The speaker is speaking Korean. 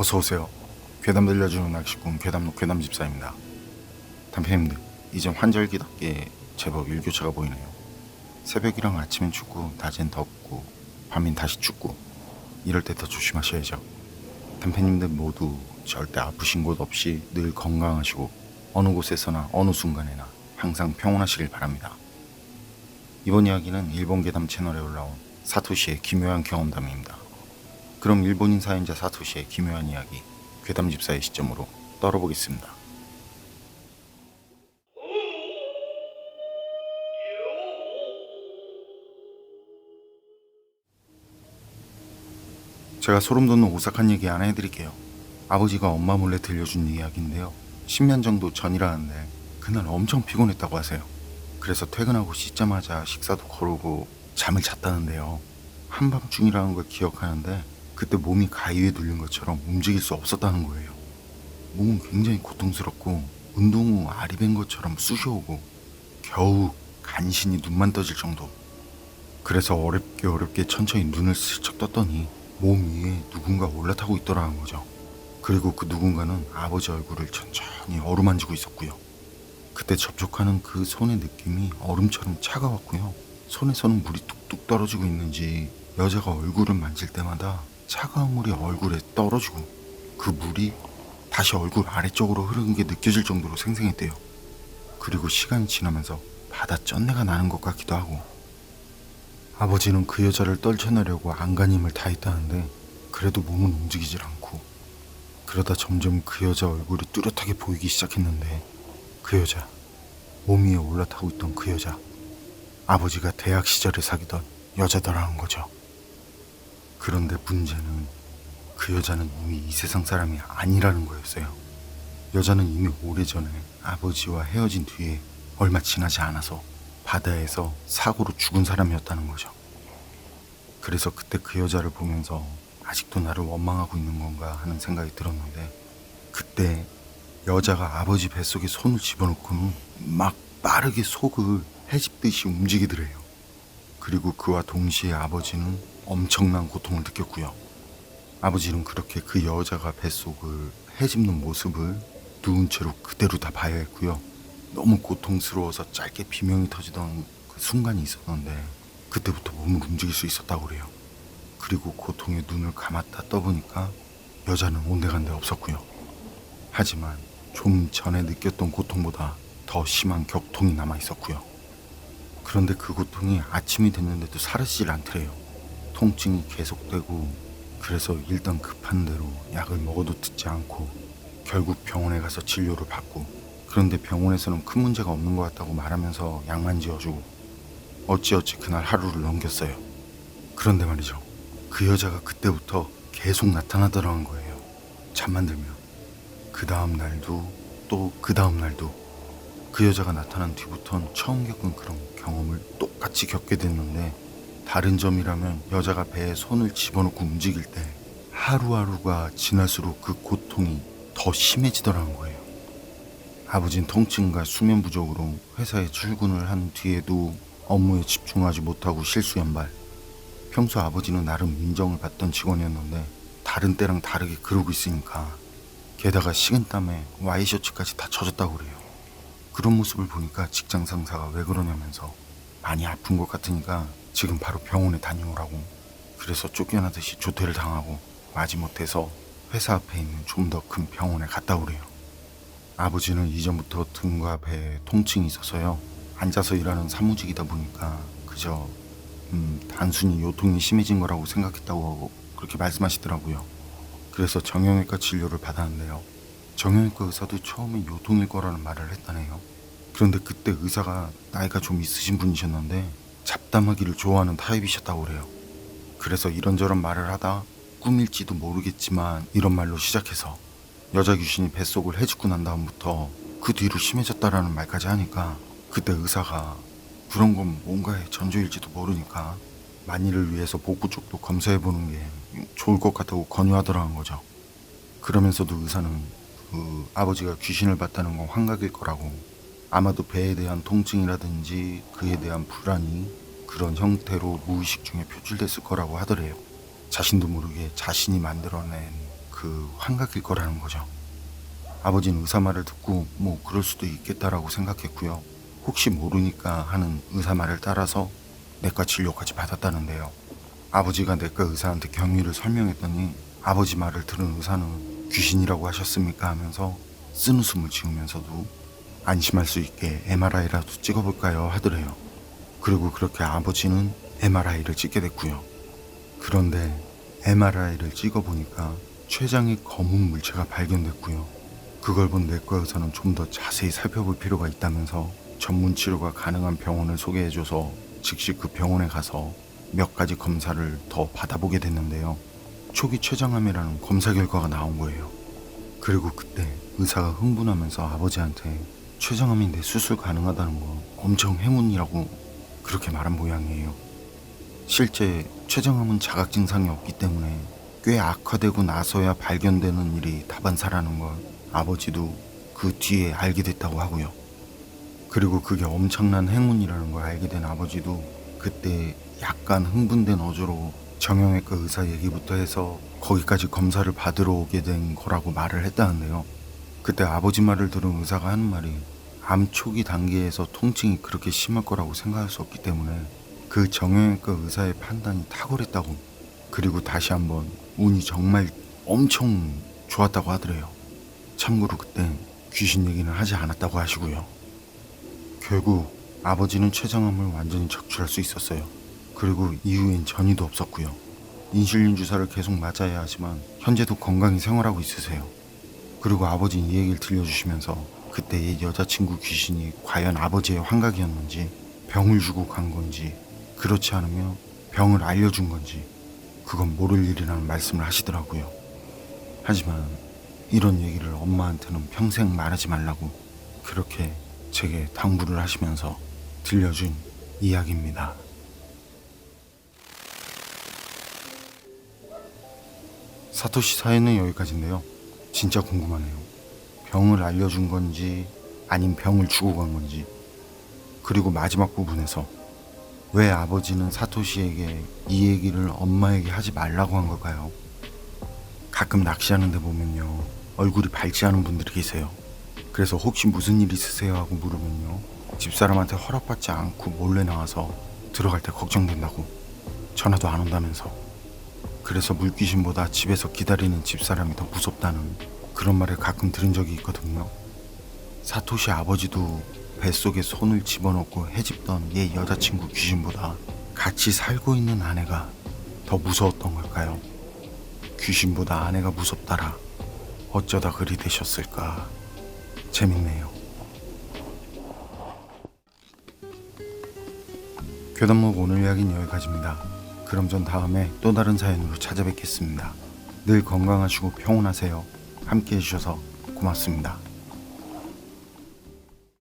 어서오세요. 괴담 들려주는 낚시꾼 괴담록 괴담집사입니다. 단편님들, 이제 환절기답게 제법 일교차가 보이네요. 새벽이랑 아침엔 춥고 낮엔 덥고 밤엔 다시 춥고 이럴 때 더 조심하셔야죠. 단편님들 모두 절대 아프신 곳 없이 늘 건강하시고 어느 곳에서나 어느 순간에나 항상 평온하시길 바랍니다. 이번 이야기는 일본 괴담 채널에 올라온 사토시의 기묘한 경험담입니다. 그럼 일본인 사연자 사토시의 기묘한 이야기 괴담집사의 시점으로 떨어보겠습니다. 제가 소름 돋는 오싹한 얘기 하나 해드릴게요. 아버지가 엄마 몰래 들려준 이야기인데요. 10년 정도 전이라는데 그날 엄청 피곤했다고 하세요. 그래서 퇴근하고 씻자마자 식사도 거르고 잠을 잤다는데요. 한밤중이라는 걸 기억하는데 그때 몸이 가위에 눌린 것처럼 움직일 수 없었다는 거예요. 몸은 굉장히 고통스럽고 운동 후 알이 밴 것처럼 쑤셔오고 겨우 간신히 눈만 떠질 정도. 그래서 어렵게 천천히 눈을 슬쩍 떴더니 몸 위에 누군가 올라타고 있더라는 거죠. 그리고 그 누군가는 아버지 얼굴을 천천히 어루만지고 있었고요. 그때 접촉하는 그 손의 느낌이 얼음처럼 차가웠고요. 손에서는 물이 뚝뚝 떨어지고 있는지 여자가 얼굴을 만질 때마다 차가운 물이 얼굴에 떨어지고 그 물이 다시 얼굴 아래쪽으로 흐르는 게 느껴질 정도로 생생했대요. 그리고 시간이 지나면서 바다 쩐내가 나는 것 같기도 하고. 아버지는 그 여자를 떨쳐내려고 안간 힘을 다했다는데 그래도 몸은 움직이질 않고, 그러다 점점 그 여자 얼굴이 뚜렷하게 보이기 시작했는데 그 여자, 몸 위에 올라타고 있던 그 여자, 아버지가 대학 시절에 사귀던 여자더라는 거죠. 그런데 문제는 그 여자는 이미 이 세상 사람이 아니라는 거였어요. 여자는 이미 오래전에 아버지와 헤어진 뒤에 얼마 지나지 않아서 바다에서 사고로 죽은 사람이었다는 거죠. 그래서 그때 그 여자를 보면서 아직도 나를 원망하고 있는 건가 하는 생각이 들었는데, 그때 여자가 아버지 뱃속에 손을 집어넣고는 막 빠르게 속을 헤집듯이 움직이더래요. 그리고 그와 동시에 아버지는 엄청난 고통을 느꼈고요. 아버지는 그렇게 그 여자가 뱃속을 헤집는 모습을 누운 채로 그대로 다 봐야 했고요. 너무 고통스러워서 짧게 비명이 터지던 그 순간이 있었는데 그때부터 몸을 움직일 수 있었다고 그래요. 그리고 고통에 눈을 감았다 떠보니까 여자는 온데간데 없었고요. 하지만 좀 전에 느꼈던 고통보다 더 심한 격통이 남아있었고요. 그런데 그 고통이 아침이 됐는데도 사라지질 않더래요. 통증이 계속되고, 그래서 일단 급한 대로 약을 먹어도 듣지 않고 결국 병원에 가서 진료를 받고, 그런데 병원에서는 큰 문제가 없는 것 같다고 말하면서 약만 지어주고 어찌어찌 그날 하루를 넘겼어요. 그런데 말이죠, 그 여자가 그때부터 계속 나타나더라는 거예요. 잠만 들면. 그 다음 날도 또 그 다음 날도. 그 여자가 나타난 뒤부턴 처음 겪은 그런 경험을 똑같이 겪게 됐는데, 다른 점이라면 여자가 배에 손을 집어넣고 움직일 때 하루하루가 지날수록 그 고통이 더 심해지더라는 거예요. 아버진 통증과 수면 부족으로 회사에 출근을 한 뒤에도 업무에 집중하지 못하고 실수연발. 평소 아버지는 나름 인정을 받던 직원이었는데 다른 때랑 다르게 그러고 있으니까, 게다가 식은땀에 와이셔츠까지 다 젖었다고 그래요. 그런 모습을 보니까 직장 상사가 왜 그러냐면서 많이 아픈 것 같으니까 지금 바로 병원에 다녀오라고. 그래서 쫓겨나듯이 조퇴를 당하고 마지못해서 회사 앞에 있는 좀 더 큰 병원에 갔다 오래요. 아버지는 이전부터 등과 배에 통증이 있어서요. 앉아서 일하는 사무직이다 보니까 그저 단순히 요통이 심해진 거라고 생각했다고 그렇게 말씀하시더라고요. 그래서 정형외과 진료를 받았는데요. 정형외과 의사도 처음에 요통일 거라는 말을 했다네요. 그런데 그때 의사가 나이가 좀 있으신 분이셨는데 잡담하기를 좋아하는 타입이셨다고 그래요. 그래서 이런저런 말을 하다 꿈일지도 모르겠지만 이런 말로 시작해서 여자 귀신이 뱃속을 헤집고 난 다음부터 그 뒤로 심해졌다라는 말까지 하니까, 그때 의사가 그런 건 뭔가의 전조일지도 모르니까 만일을 위해서 복부 쪽도 검사해보는 게 좋을 것 같다고 권유하더라는 거죠. 그러면서도 의사는 그 아버지가 귀신을 봤다는 건 환각일 거라고, 아마도 배에 대한 통증이라든지 그에 대한 불안이 그런 형태로 무의식 중에 표출됐을 거라고 하더래요. 자신도 모르게 자신이 만들어낸 그 환각일 거라는 거죠. 아버지는 의사 말을 듣고 뭐 그럴 수도 있겠다라고 생각했고요. 혹시 모르니까 하는 의사 말을 따라서 내과 진료까지 받았다는데요. 아버지가 내과 의사한테 경위를 설명했더니 아버지 말을 들은 의사는 귀신이라고 하셨습니까 하면서 쓴웃음을 지으면서도 안심할 수 있게 MRI라도 찍어볼까요 하더래요. 그리고 그렇게 아버지는 MRI를 찍게 됐고요. 그런데 MRI를 찍어보니까 췌장에 검은 물체가 발견됐고요. 그걸 본 내과 의사는 좀 더 자세히 살펴볼 필요가 있다면서 전문 치료가 가능한 병원을 소개해줘서 즉시 그 병원에 가서 몇 가지 검사를 더 받아보게 됐는데요. 초기 췌장암이라는 검사 결과가 나온 거예요. 그리고 그때 의사가 흥분하면서 아버지한테 췌장암인데 수술 가능하다는 거 엄청 행운이라고 그렇게 말한 모양이에요. 실제 췌장암은 자각 증상이 없기 때문에 꽤 악화되고 나서야 발견되는 일이 다반사라는 걸 아버지도 그 뒤에 알게 됐다고 하고요. 그리고 그게 엄청난 행운이라는 걸 알게 된 아버지도 그때 약간 흥분된 어조로 정형외과 의사 얘기부터 해서 거기까지 검사를 받으러 오게 된 거라고 말을 했다는데요. 그때 아버지 말을 들은 의사가 하는 말이 암 초기 단계에서 통증이 그렇게 심할 거라고 생각할 수 없기 때문에 그 정형외과 의사의 판단이 탁월했다고, 그리고 다시 한번 운이 정말 엄청 좋았다고 하더래요. 참고로 그땐 귀신 얘기는 하지 않았다고 하시고요. 결국 아버지는 췌장암을 완전히 적출할 수 있었어요. 그리고 이후엔 전이도 없었고요. 인슐린 주사를 계속 맞아야 하지만 현재도 건강히 생활하고 있으세요. 그리고 아버지는 이 얘기를 들려주시면서 그때의 여자친구 귀신이 과연 아버지의 환각이었는지, 병을 주고 간 건지, 그렇지 않으면 병을 알려준 건지 그건 모를 일이라는 말씀을 하시더라고요. 하지만 이런 얘기를 엄마한테는 평생 말하지 말라고 그렇게 제게 당부를 하시면서 들려준 이야기입니다. 사토시 사연은 여기까지인데요. 진짜 궁금하네요. 병을 알려준 건지 아님 병을 주고 간 건지, 그리고 마지막 부분에서 왜 아버지는 사토시에게 이 얘기를 엄마에게 하지 말라고 한 걸까요? 가끔 낚시하는 데 보면요, 얼굴이 밝지 않은 분들이 계세요. 그래서 혹시 무슨 일 있으세요 하고 물으면요, 집사람한테 허락받지 않고 몰래 나와서 들어갈 때 걱정된다고, 전화도 안 온다면서, 그래서 물귀신보다 집에서 기다리는 집사람이 더 무섭다는 그런 말을 가끔 들은 적이 있거든요. 사토시 아버지도 뱃속에 손을 집어넣고 헤집던 옛 여자친구 귀신보다 같이 살고 있는 아내가 더 무서웠던 걸까요? 귀신보다 아내가 무섭다라 어쩌다 그리 되셨을까. 재밌네요. 괴담록 오늘 이야기는 여기까지입니다. 그럼 전 다음에 또 다른 사연으로 찾아뵙겠습니다. 늘 건강하시고 평온하세요. 함께 해주셔서 고맙습니다.